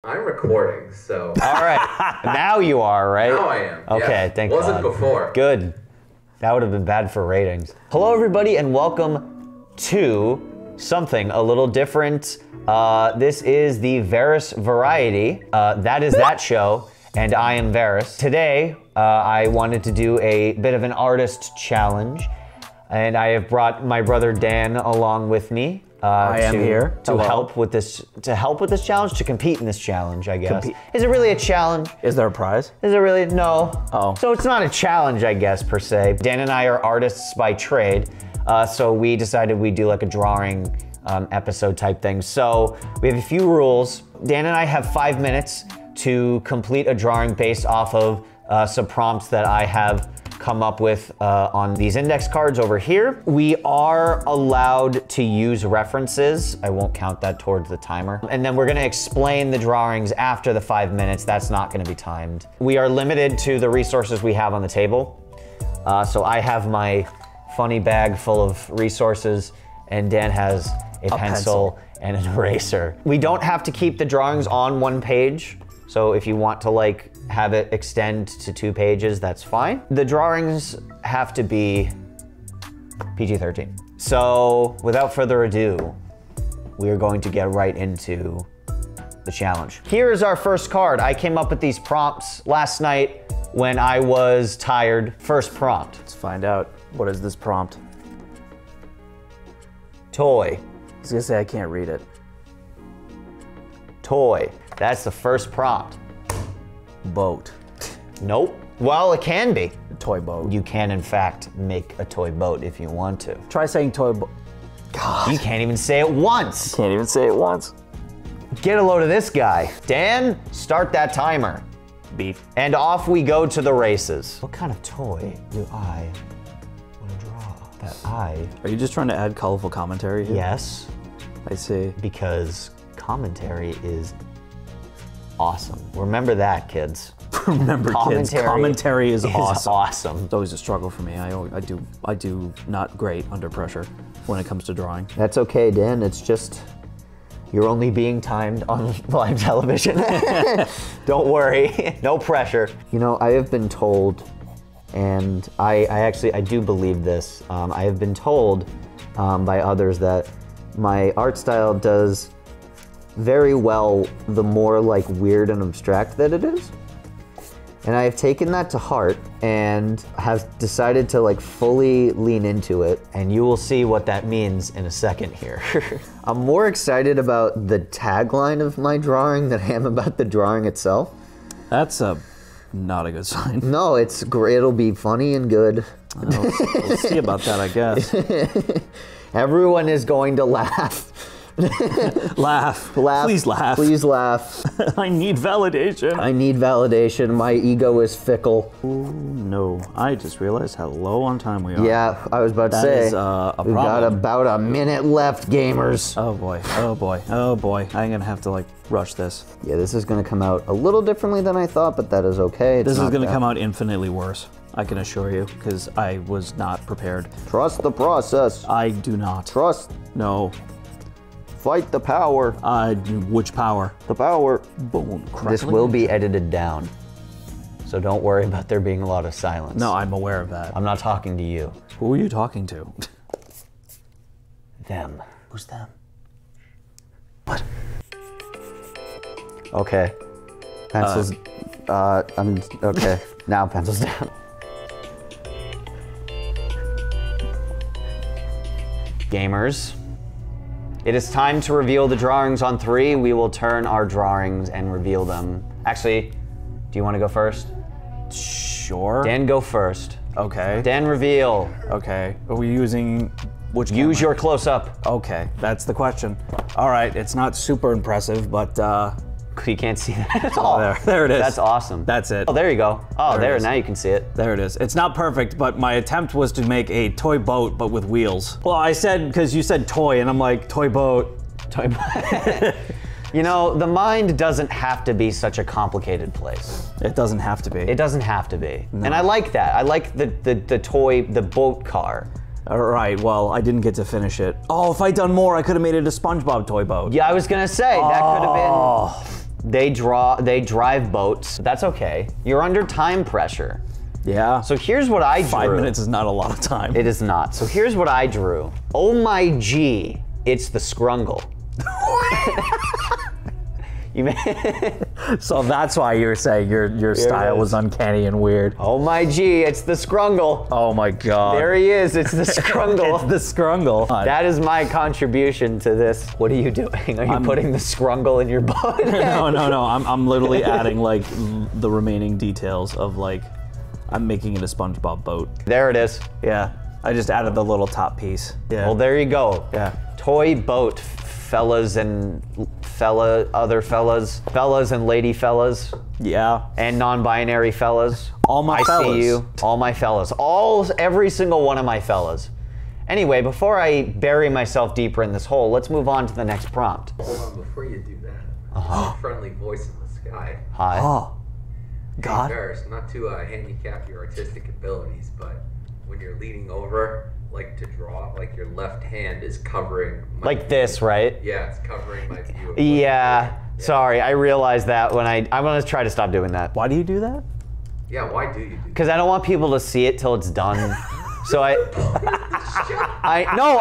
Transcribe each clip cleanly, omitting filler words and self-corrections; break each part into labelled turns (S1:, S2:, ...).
S1: I'm recording, so.
S2: All right, now you are, right?
S1: Now I am.
S2: Okay,
S1: yeah.
S2: thank
S1: Wasn't
S2: God.
S1: before.
S2: Good. That would have been bad for ratings. Hello, everybody, and welcome to something a little different. This is the Veras Variety. That is that show, and I am Veras. Today, I wanted to do a bit of an artist challenge, and I have brought my brother Dan along with me.
S3: I am here
S2: to help with this challenge, to compete in this challenge, I guess. Is it really a challenge?
S3: Is there a prize?
S2: Is it really? No.
S3: Oh.
S2: So it's not a challenge, I guess, per se. Dan and I are artists by trade, so we decided we'd do like a drawing episode type thing. So we have a few rules. Dan and I have 5 minutes to complete a drawing based off of some prompts that I have come up with on these index cards over here. We are allowed to use references. I won't count that towards the timer. And then we're gonna explain the drawings after the 5 minutes. That's not gonna be timed. We are limited to the resources we have on the table. So I have my funny bag full of resources, and Dan has a pencil and an eraser. We don't have to keep the drawings on one page. So if you want to like have it extend to 2 pages, that's fine. The drawings have to be PG-13. So without further ado, we are going to get right into the challenge. Here is our first card. I came up with these prompts last night when I was tired. First prompt.
S3: Let's find out. What is this prompt?
S2: Toy.
S3: I was gonna say I can't read it.
S2: Toy. That's the first prompt.
S3: Boat.
S2: Nope. Well, it can be.
S3: Toy boat.
S2: You can, in fact, make a toy boat if you want to.
S3: Try saying toy boat. God.
S2: You can't even say it once.
S3: Can't even say it once.
S2: Get a load of this guy. Dan, start that timer.
S3: Beef.
S2: And off we go to the races. What kind of toy do I want to draw? That I...
S3: Are you just trying to add colorful commentary here?
S2: Yes.
S3: I see.
S2: Because commentary is awesome. Remember that, kids.
S3: Remember, kids, commentary is awesome.
S2: Awesome.
S3: It's always a struggle for me. I do not great under pressure when it comes to drawing.
S2: That's okay, Dan. It's just you're only being timed on live television. Don't worry. No pressure. You know, I have been told, and I do believe this. I have been told by others that my art style does very well the more like weird and abstract that it is. And I have taken that to heart and have decided to like fully lean into it. And you will see what that means in a second here. I'm more excited about the tagline of my drawing than I am about the drawing itself.
S3: That's not a good sign.
S2: No, it's great. It'll be funny and good.
S3: We'll see about that, I guess.
S2: Everyone is going to laugh.
S3: Laugh.
S2: Laugh.
S3: Please laugh.
S2: Please laugh.
S3: I need validation.
S2: I need validation. My ego is fickle.
S3: Ooh, no. I just realized how low on time we are.
S2: Yeah, I was about to say.
S3: That is a
S2: we've got about a minute left, gamers.
S3: Oh boy. Oh boy. Oh boy. I'm gonna have to like rush this.
S2: Yeah, this is gonna come out a little differently than I thought, but that is okay.
S3: This is gonna come out infinitely worse. I can assure you, because I was not prepared.
S2: Trust the process.
S3: I do not.
S2: Trust.
S3: No.
S2: Fight the power.
S3: Which power?
S2: The power.
S3: Bone crackling.
S2: This will be edited down, so don't worry about there being a lot of silence.
S3: No, I'm aware of that.
S2: I'm not talking to you.
S3: Who are you talking to?
S2: Them.
S3: Who's them?
S2: What? Okay. Pencils. Okay. Now pencils down. Gamers, it is time to reveal the drawings on 3. We will turn our drawings and reveal them. Actually, do you want to go first?
S3: Sure.
S2: Dan, go first.
S3: Okay.
S2: Dan, reveal.
S3: Okay. Are we using which camera?
S2: Use your close-up.
S3: Okay, that's the question. All right, it's not super impressive, but
S2: You can't see that at all.
S3: There it is.
S2: That's awesome.
S3: That's it.
S2: Oh, there you go. Oh, there, now you can see it.
S3: There it is. It's not perfect, but my attempt was to make a toy boat, but with wheels. Well, I said, because you said toy, and I'm like, toy boat.
S2: Toy boat. You know, the mind doesn't have to be such a complicated place.
S3: It doesn't have to be.
S2: It doesn't have to be. No. And I like that. I like the toy, the boat car.
S3: All right, well, I didn't get to finish it. Oh, if I'd done more, I could have made it a SpongeBob toy boat.
S2: Yeah, I was gonna say, that could have been... They drive boats. That's okay. You're under time pressure.
S3: Yeah.
S2: So here's what I drew.
S3: 5 minutes is not a lot of time.
S2: It is not. So here's what I drew. Oh my G, it's the Scrungle.
S3: So that's why you were saying your style was uncanny and weird.
S2: Oh my G, it's the Scrungle.
S3: Oh my God.
S2: There he is, it's the Scrungle.
S3: It's the Scrungle.
S2: That is my contribution to this. What are you doing? Are you putting the Scrungle in your boat?
S3: No. I'm literally adding like the remaining details of like, I'm making it a SpongeBob boat.
S2: There it is.
S3: Yeah. I just added the little top piece. Yeah.
S2: Well, there you go.
S3: Yeah.
S2: Toy boat, fellas and other fellas and lady fellas.
S3: Yeah.
S2: And non-binary fellas.
S3: All my fellas.
S2: I see you. All my fellas. Every single one of my fellas. Anyway, before I bury myself deeper in this hole, let's move on to the next prompt.
S1: Hold on, before you do that, a friendly voice in the sky.
S2: Hi.
S3: Oh. God.
S1: Hey, Veras, not to handicap your artistic abilities, but when you're leaning over, like to draw, like your left hand is covering my
S2: Like this, right?
S1: Yeah, it's covering my view.
S2: Yeah. Sorry, I realized that when I'm gonna try to stop doing that.
S3: Why do you do that?
S1: Yeah, why do you do that?
S2: Because I don't want people to see it till it's done. So I know.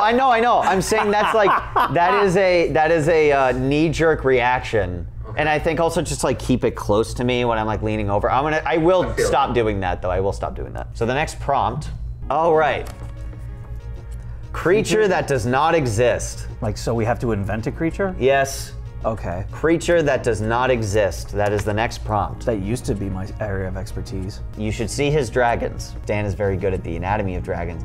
S2: I'm saying that is a knee-jerk reaction.
S1: Okay.
S2: And I think also just like keep it close to me when I'm like leaning over. I will stop doing that though. I will stop doing that. So the next prompt. All right. Creature that does not exist.
S3: Like, so we have to invent a creature?
S2: Yes.
S3: Okay.
S2: Creature that does not exist. That is the next prompt.
S3: That used to be my area of expertise.
S2: You should see his dragons. Dan is very good at the anatomy of dragons.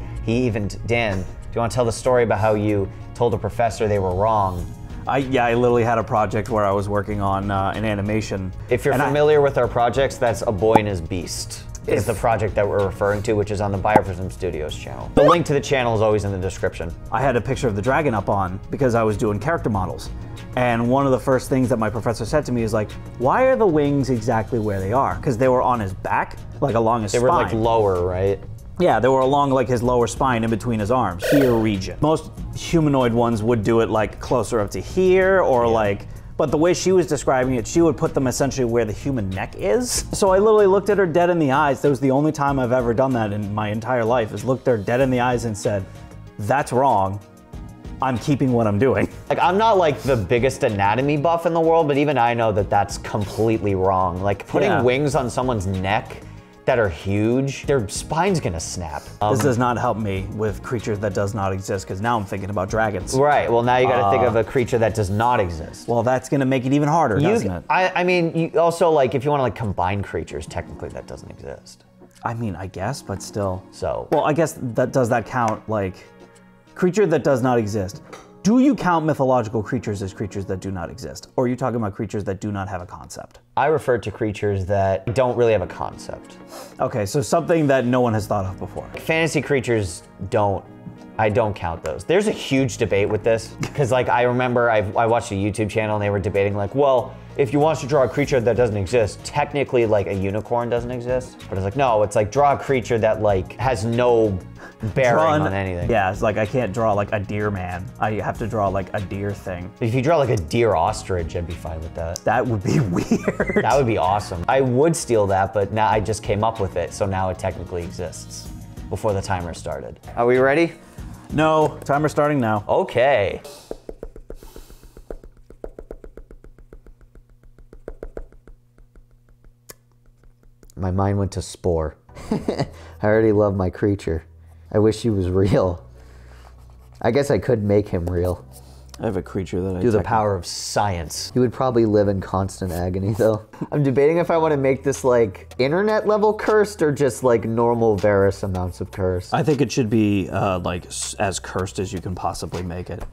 S2: Dan, do you want to tell the story about how you told a professor they were wrong?
S3: I literally had a project where I was working on an animation.
S2: If you're familiar with our projects, that's A Boy and His Beast. Is the project that we're referring to, which is on the Bioprism Studios channel. The link to the channel is always in the description.
S3: I had a picture of the dragon up on because I was doing character models. And one of the first things that my professor said to me is like, why are the wings exactly where they are? Because they were on his back, like along his spine.
S2: They were like lower, right?
S3: Yeah, they were along like his lower spine in between his arms, here region. Most humanoid ones would do it like closer up to here or like, but the way she was describing it, she would put them essentially where the human neck is. So I literally looked at her dead in the eyes. That was the only time I've ever done that in my entire life, is looked her dead in the eyes and said, that's wrong. I'm keeping what I'm doing.
S2: Like, I'm not like the biggest anatomy buff in the world, but even I know that that's completely wrong. Like putting wings on someone's neck that are huge, their spine's gonna snap.
S3: This does not help me with creatures that does not exist, because now I'm thinking about dragons.
S2: Right, well now you gotta think of a creature that does not exist.
S3: Well, that's gonna make it even harder, doesn't it?
S2: I mean, you also like, if you wanna like combine creatures, technically that doesn't exist.
S3: I mean, I guess, but still.
S2: So.
S3: Well, I guess does that count, like, creature that does not exist? Do you count mythological creatures as creatures that do not exist? Or are you talking about creatures that do not have a concept?
S2: I refer to creatures that don't really have a concept.
S3: Okay, so something that no one has thought of before.
S2: Fantasy creatures I don't count those. There's a huge debate with this, because like I remember I watched a YouTube channel and they were debating like, well, if you want to draw a creature that doesn't exist, technically like a unicorn doesn't exist. But it's like, no, it's like draw a creature that like has no bearing on anything.
S3: Yeah, it's like I can't draw like a deer man. I have to draw like a deer thing.
S2: If you draw like a deer ostrich, I'd be fine with that.
S3: That would be weird.
S2: That would be awesome. I would steal that, but now I just came up with it, so now it technically exists before the timer started. Are we ready?
S3: No, timer starting now.
S2: Okay. My mind went to Spore. I already love my creature. I wish he was real. I guess I could make him real.
S3: I have a creature that I
S2: do the power of science. He would probably live in constant agony though. I'm debating if I want to make this like internet level cursed or just like normal Veras amounts of curse.
S3: I think it should be like as cursed as you can possibly make it.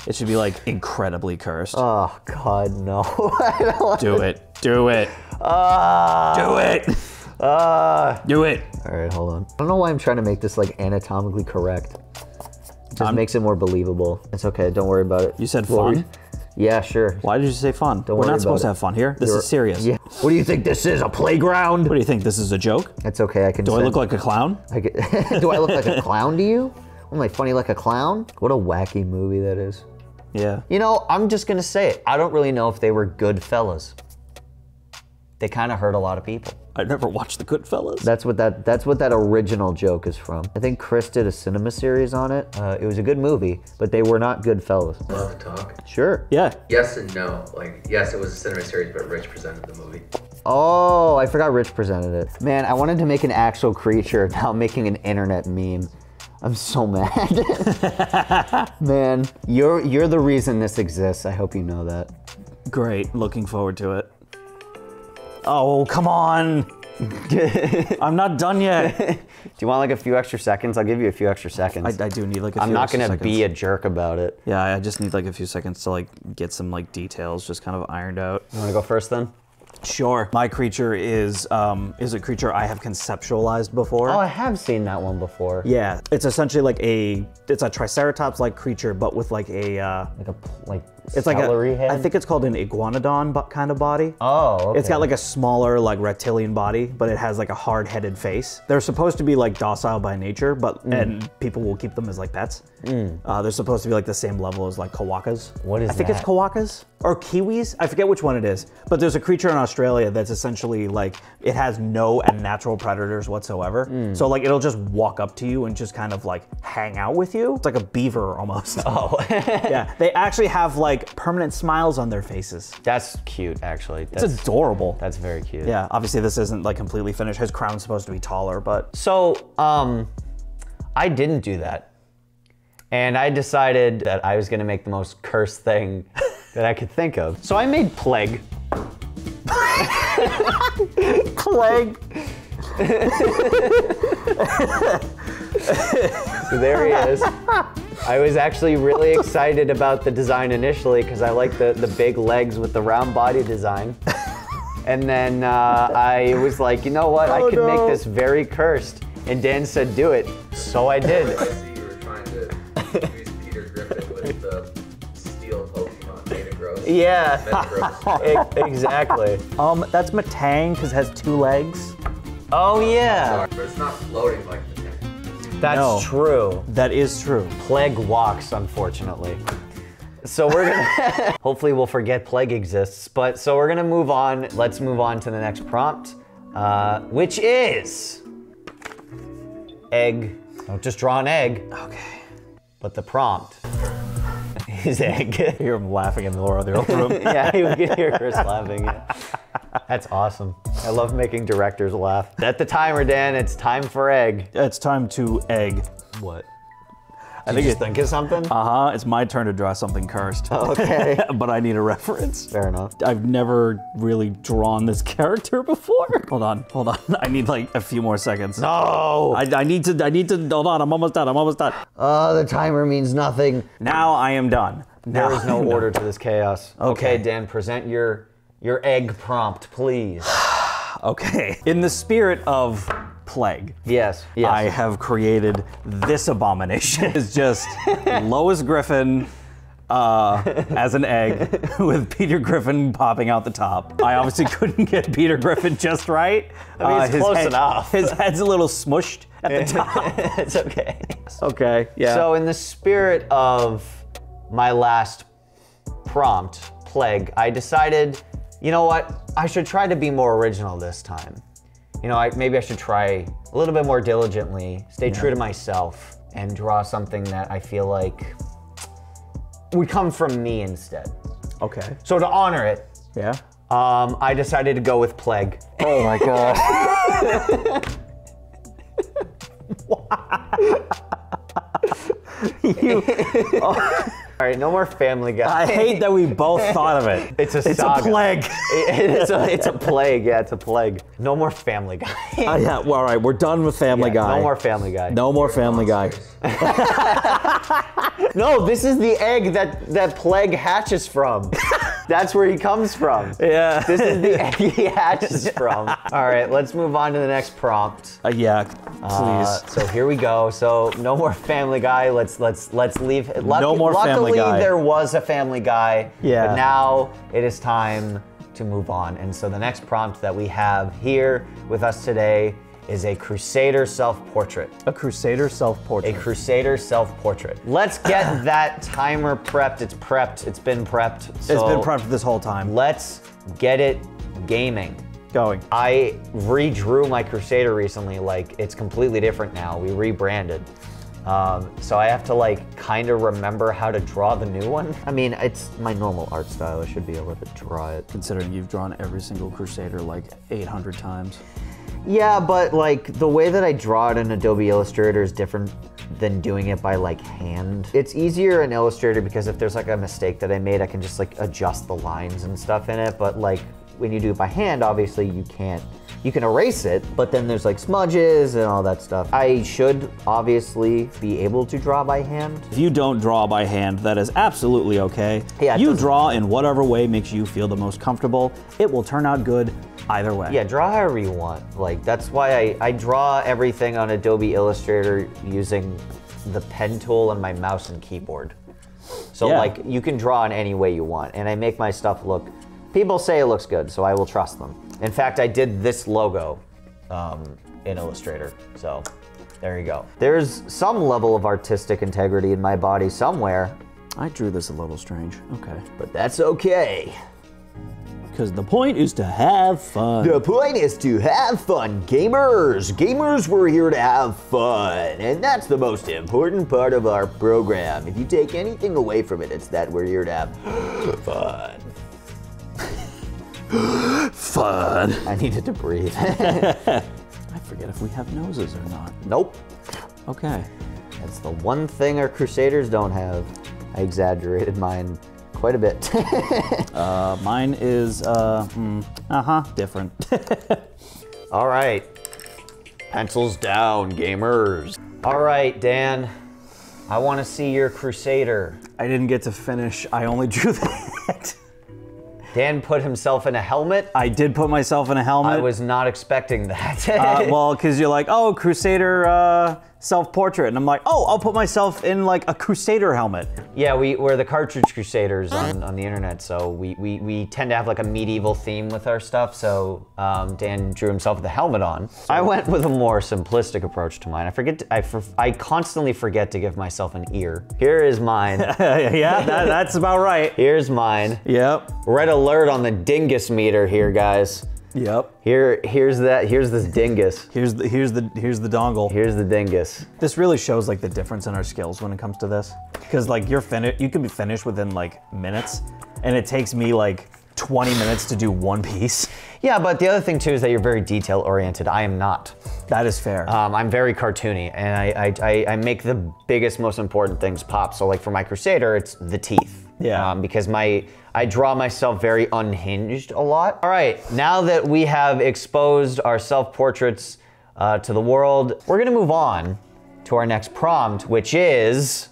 S3: It should be like incredibly cursed.
S2: Oh God, no. I don't want
S3: do it. Do it. Do it. Do it.
S2: All right, hold on. I don't know why I'm trying to make this like anatomically correct. It just makes it more believable. It's okay, don't worry about it.
S3: You said fun?
S2: Yeah, sure.
S3: Why did you say fun?
S2: Don't
S3: We're
S2: worry
S3: not supposed to
S2: about
S3: have fun here. This is serious.
S2: Yeah. What do you think this is, a playground?
S3: What do you think, this is a joke?
S2: It's okay, I can
S3: Do I look like a clown?
S2: Do I look like a clown to you? Am I funny like a clown? What a wacky movie that is.
S3: Yeah.
S2: You know, I'm just gonna say it. I don't really know if they were good fellas. They kind of hurt a lot of people.
S3: I never watched The Goodfellas.
S2: That's what that original joke is from. I think Chris did a cinema series on it. It was a good movie, but they were not good fellas.
S1: Love to talk.
S2: Sure.
S3: Yeah.
S1: Yes and no. Like, yes, it was a cinema series, but Rich presented the movie.
S2: Oh, I forgot Rich presented it. Man, I wanted to make an actual creature. Now I'm making an internet meme. I'm so mad. Man, you're the reason this exists. I hope you know that.
S3: Great. Looking forward to it. Oh, come on. I'm not done yet.
S2: Do you want like a few extra seconds? I'll give you a few extra seconds.
S3: I do need like a few
S2: I'm not
S3: extra
S2: gonna
S3: seconds.
S2: be a jerk about it.
S3: Yeah, I just need like a few seconds to like get some like details just kind of ironed out.
S2: You wanna go first then?
S3: Sure. My creature is a creature I have conceptualized before.
S2: Oh, I have seen that one before.
S3: Yeah, it's essentially it's a Triceratops-like creature, but with like a it's like
S2: celery head?
S3: I think it's called an iguanodon kind of body.
S2: Oh, okay.
S3: It's got like a smaller like reptilian body, but it has like a hard-headed face. They're supposed to be like docile by nature, but and people will keep them as like pets. They're supposed to be like the same level as like koakas.
S2: What is
S3: I think
S2: that?
S3: it's koakas or kiwis. I forget which one it is. But there's a creature in Australia that's essentially like it has no natural predators whatsoever. So like it'll just walk up to you and just kind of like hang out with you. It's like a beaver almost.
S2: Oh.
S3: Yeah, they actually have like permanent smiles on their faces.
S2: That's cute, actually.
S3: It's adorable.
S2: That's very cute.
S3: Yeah, obviously this isn't like completely finished. His crown's supposed to be taller, but
S2: So, I didn't do that. And I decided that I was gonna make the most cursed thing that I could think of. So I made Plague. Plague. So there he is. I was actually really excited about the design initially because I like the big legs with the round body design. And then I was like, you know what? I could make this very cursed. And Dan said, do it. So I did.
S1: I see you were trying to use Peter Griffin with the steel Pokemon Metagross.
S2: Yeah,
S1: Metagross.
S2: exactly.
S3: that's Matang because it has 2 legs.
S2: Oh yeah,
S1: But it's not floating like the tank.
S2: that's
S3: No.
S2: true.
S3: That is true.
S2: Plague walks, unfortunately. So we're gonna, hopefully we'll forget Plague exists, but so we're gonna move on. Let's move on to the next prompt, which is egg. Don't just draw an egg.
S3: Okay.
S2: But the prompt is egg.
S3: Hear him laughing in the other room.
S2: Yeah, you can hear Chris laughing. Yeah. That's awesome. I love making directors laugh. Set the timer, Dan. It's time for egg.
S3: It's time to egg.
S2: What?
S3: I think
S2: you
S3: it's
S2: think of something?
S3: It's my turn to draw something cursed.
S2: Okay.
S3: But I need a reference.
S2: Fair enough.
S3: I've never really drawn this character before. Hold on. I need like a few more seconds.
S2: No!
S3: I need to, hold on, I'm almost done.
S2: The timer means nothing.
S3: Now I am done.
S2: There is no order to this chaos.
S3: Okay.
S2: Okay, Dan, present your egg prompt, please.
S3: Okay. In the spirit of Plague,
S2: Yes.
S3: I have created this abomination. It's just Lois Griffin as an egg with Peter Griffin popping out the top. I obviously couldn't get Peter Griffin just right.
S2: I mean, it's
S3: his
S2: close enough.
S3: His head's a little smushed at the top.
S2: It's okay.
S3: Okay, yeah.
S2: So in the spirit of my last prompt, Plague, I decided, you know what? I should try to be more original this time. You know, maybe I should try a little bit more diligently, stay true to myself, and draw something that I feel like would come from me instead.
S3: Okay.
S2: So to honor it,
S3: Yeah.
S2: I decided to go with Plague.
S3: Oh my god.
S2: All right, no more Family Guy.
S3: I hate that we both thought of it.
S2: It's a
S3: It's
S2: saga.
S3: a plague.
S2: It's a plague. Yeah, it's a plague. No more Family Guy.
S3: Yeah, well, all right, we're done with Family Guy.
S2: No more Family Guy.
S3: No more Family Guy.
S2: No, this is the egg that Plague hatches from. That's where he comes from.
S3: Yeah.
S2: This is the egg he hatches from. All right, let's move on to the next prompt.
S3: Yeah, please.
S2: So here we go. So no more Family Guy. Let's leave.
S3: No more Family Guy.
S2: Luckily, there was a Family Guy.
S3: Yeah.
S2: But now it is time to move on. And so the next prompt that we have here with us today is a Crusader self-portrait.
S3: A Crusader self-portrait.
S2: A Crusader self-portrait. Let's get that timer prepped. It's prepped. It's been prepped. So
S3: it's been prepped this whole time.
S2: let's get it gaming.
S3: Going.
S2: I redrew my Crusader recently. Like, it's completely different now. We rebranded. So I have to like kind of remember how to draw the new one. I mean, it's my normal art style. I should be able to draw it.
S3: Considering you've drawn every single Crusader like 800 times.
S2: Yeah, but like the way that I draw it in Adobe Illustrator is different than doing it by like hand. It's easier in Illustrator because if there's like a mistake that I made, I can just like adjust the lines and stuff in it. But like when you do it by hand, obviously you can't. You can erase it, but then there's like smudges and all that stuff. I should obviously be able to draw by hand.
S3: If you don't draw by hand, that is absolutely okay.
S2: Yeah,
S3: you draw in whatever way makes you feel the most comfortable. It will turn out good either way.
S2: Yeah, draw however you want. Like, that's why I draw everything on Adobe Illustrator using the pen tool and my mouse and keyboard. So like, you can draw in any way you want, and I make my stuff look, people say it looks good, so I will trust them. In fact, I did this logo in Illustrator, so there you go. There's some level of artistic integrity in my body somewhere.
S3: I drew this a little strange, okay.
S2: But that's okay.
S3: Because the point is to have fun.
S2: The point is to have fun, gamers. Gamers, we're here to have fun, and that's the most important part of our program. If you take anything away from it, it's that we're here to have fun.
S3: Fun.
S2: I needed to breathe.
S3: I forget if we have noses or not.
S2: Nope.
S3: Okay.
S2: That's the one thing our Crusaders don't have. I exaggerated mine quite a bit.
S3: Mine is, different.
S2: All right. Pencils down, gamers. All right, Dan. I want to see your Crusader.
S3: I didn't get to finish. I only drew that.
S2: Dan put himself in a helmet.
S3: I did put myself in a helmet.
S2: I was not expecting that.
S3: Well, because you're like, oh, Crusader self-portrait. And I'm like, oh, I'll put myself in like a Crusader helmet.
S2: Yeah, we're the Cartridge Crusaders on the internet, so we tend to have like a medieval theme with our stuff, so Dan drew himself with a helmet on. I went with a more simplistic approach to mine. I constantly forget to give myself an ear. Here is mine.
S3: Yeah, that's about right.
S2: Here's mine.
S3: Yep.
S2: Red alert on the dingus meter here, guys.
S3: Yep.
S2: Here's this dingus.
S3: Here's the dongle.
S2: Here's the dingus.
S3: This really shows like the difference in our skills when it comes to this. Because like you can be finished within like minutes, and it takes me like 20 minutes to do one piece.
S2: Yeah, but the other thing too is that you're very detail oriented. I am not.
S3: That is fair.
S2: I'm very cartoony, and I make the biggest, most important things pop. So like for my Crusader, it's the teeth.
S3: Yeah.
S2: Because I draw myself very unhinged a lot. All right, now that we have exposed our self-portraits to the world, we're gonna move on to our next prompt, which is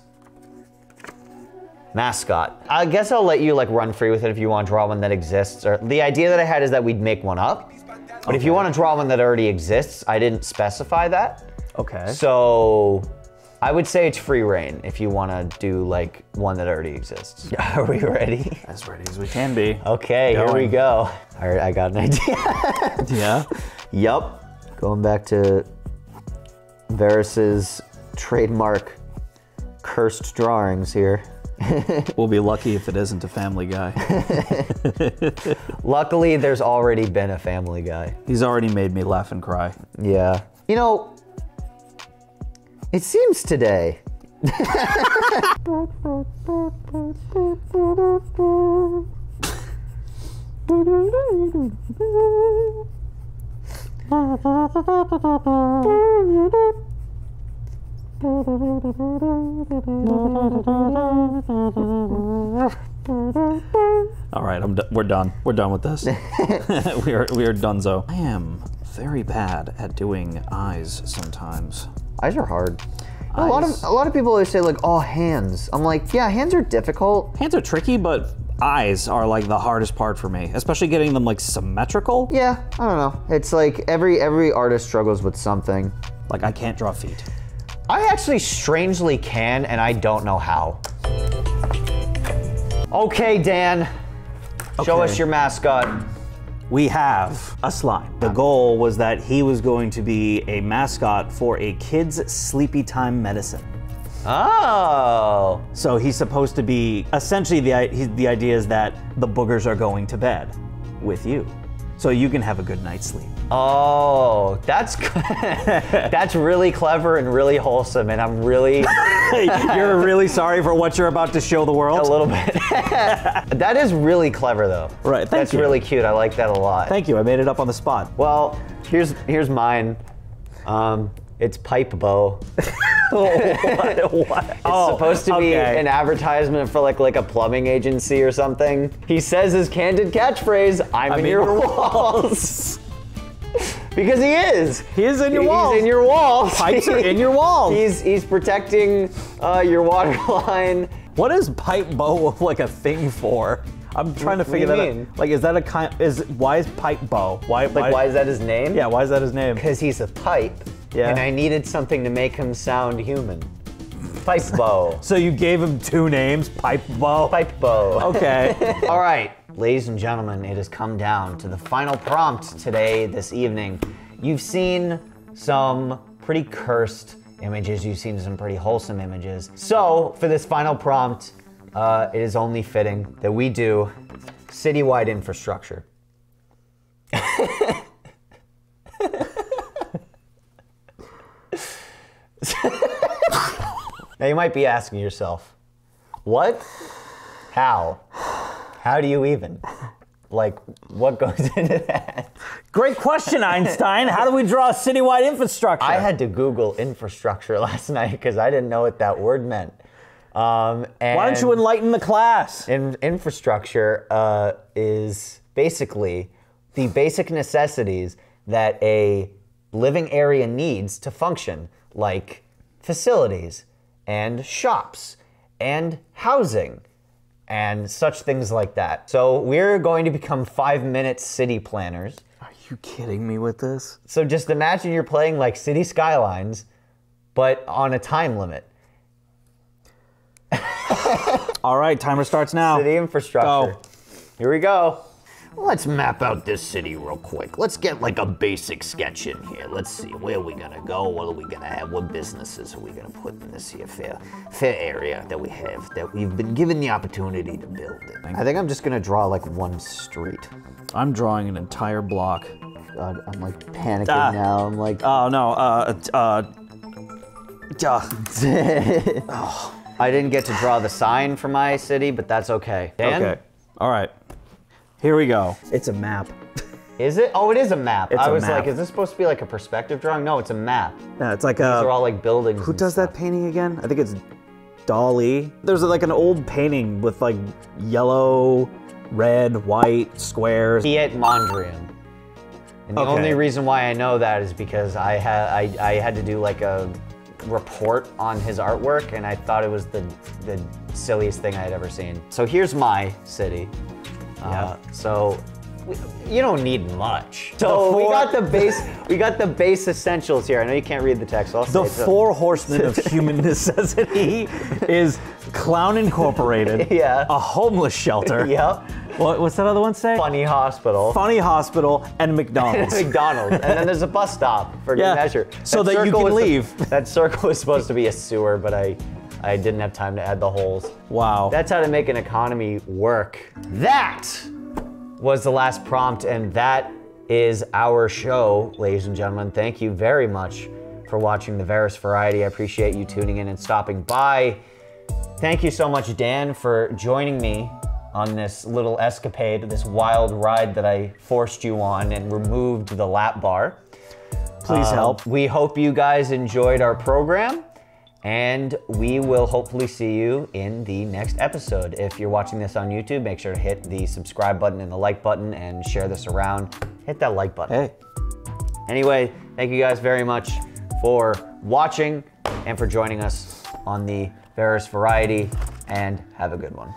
S2: mascot. I guess I'll let you like run free with it if you want to draw one that exists. Or the idea that I had is that we'd make one up. But if you want to draw one that already exists, I didn't specify that.
S3: Okay.
S2: So I would say it's free reign if you want to do like one that already exists. Are we ready?
S3: As ready as we can be.
S2: Okay, here we go. All right, I got an idea.
S3: Yeah?
S2: Yup. Going back to Veras's trademark cursed drawings here.
S3: We'll be lucky if it isn't a Family Guy.
S2: Luckily, there's already been a Family Guy.
S3: He's already made me laugh and cry.
S2: Yeah. You know, it seems today.
S3: All right, we're done. We're done with this. we are donezo. I am very bad at doing eyes sometimes.
S2: Eyes are hard. A lot of people always say like, oh, hands. I'm like, yeah, hands are difficult.
S3: Hands are tricky, but eyes are like the hardest part for me, especially getting them like symmetrical.
S2: Yeah, I don't know. It's like every artist struggles with something.
S3: Like I can't draw feet.
S2: I actually strangely can, and I don't know how. Okay, Dan, show us your mascot.
S3: we have a slime. The goal was that he was going to be a mascot for a kid's sleepy time medicine.
S2: Oh.
S3: So he's supposed to be, essentially the idea is that the boogers are going to bed with you. So you can have a good night's sleep.
S2: Oh, that's really clever and really wholesome, and I'm really...
S3: You're really sorry for what you're about to show the world?
S2: A little bit. That is really clever, though.
S3: Right,
S2: That's really cute. I like that a lot.
S3: Thank you, I made it up on the spot.
S2: Well, here's mine. It's Pipe Bow.
S3: What?
S2: It's supposed to be an advertisement for like a plumbing agency or something. He says his candid catchphase, I'm in your walls. Because he is.
S3: He is in your walls.
S2: He's in your walls.
S3: Pipes are in your walls.
S2: He's protecting your water line.
S3: What is Pipe Bow like a thing for? I'm trying to figure that out. Like, is that a kind? Why is Pipe Bow? Why
S2: is that his name?
S3: Yeah, why is that his name?
S2: Because he's a pipe.
S3: Yeah.
S2: And I needed something to make him sound human. Pipe Bow.
S3: So you gave him 2 names, Pipe Bow?
S2: Pipe Bow.
S3: Okay.
S2: All right, ladies and gentlemen, it has come down to the final prompt today, this evening. You've seen some pretty cursed images. You've seen some pretty wholesome images. So for this final prompt, it is only fitting that we do citywide infrastructure. Now you might be asking yourself, what? How? How do you even? Like, what goes into that?
S3: Great question, Einstein. How do we draw a citywide infrastructure?
S2: I had to Google infrastructure last night because I didn't know what that word meant.
S3: Why don't you enlighten the class?
S2: Infrastructure is basically the basic necessities that a living area needs to function, like facilities and shops and housing and such things like that. So we're going to become 5-minute city planners.
S3: Are you kidding me with this?
S2: So just imagine you're playing like City Skylines, but on a time limit.
S3: All right, timer starts now.
S2: City infrastructure.
S3: Go.
S2: Here we go. Let's map out this city real quick. Let's get like a basic sketch in here. Let's see, where are we gonna go? What are we gonna have? What businesses are we gonna put in this here fair area that we have, that we've been given the opportunity to build in? I think I'm just gonna draw like one street.
S3: I'm drawing an entire block.
S2: God, I'm like panicking now. I'm like,
S3: oh no,
S2: I didn't get to draw the sign for my city, but that's okay. Dan?
S3: Okay, all right. Here we go. It's a map.
S2: Is it? Oh, it is a map.
S3: It's
S2: I
S3: a
S2: was
S3: map.
S2: like, is this supposed to be like a perspective drawing? No, it's a map.
S3: Yeah, it's like
S2: These are all like buildings.
S3: Who does that painting again? I think it's Dali. There's like an old painting with like yellow, red, white squares.
S2: Piet Mondrian. And the only reason why I know that is because I had to do like a report on his artwork, and I thought it was the silliest thing I had ever seen. So here's my city. So you don't need much. So we got the base essentials here. I know you can't read the text. So I'll say
S3: the 4 horsemen of human necessity is Clown Incorporated.
S2: Yeah.
S3: A homeless shelter.
S2: Yep.
S3: What's that other one say?
S2: Funny hospital.
S3: Funny hospital and McDonald's.
S2: McDonald's. And then there's a bus stop for good measure.
S3: So that you can leave.
S2: That circle was supposed to be a sewer, but I didn't have time to add the holes.
S3: Wow.
S2: That's how to make an economy work. That was the last prompt, and that is our show, ladies and gentlemen. Thank you very much for watching the Veras Variety. I appreciate you tuning in and stopping by. Thank you so much, Dan, for joining me on this little escapade, this wild ride that I forced you on and removed the lap bar.
S3: Please help.
S2: We hope you guys enjoyed our program, and we will hopefully see you in the next episode. If you're watching this on YouTube, make sure to hit the subscribe button and the like button and share this around. Hit that like button.
S3: Hey.
S2: Anyway, thank you guys very much for watching and for joining us on the Veras Variety, and have a good one.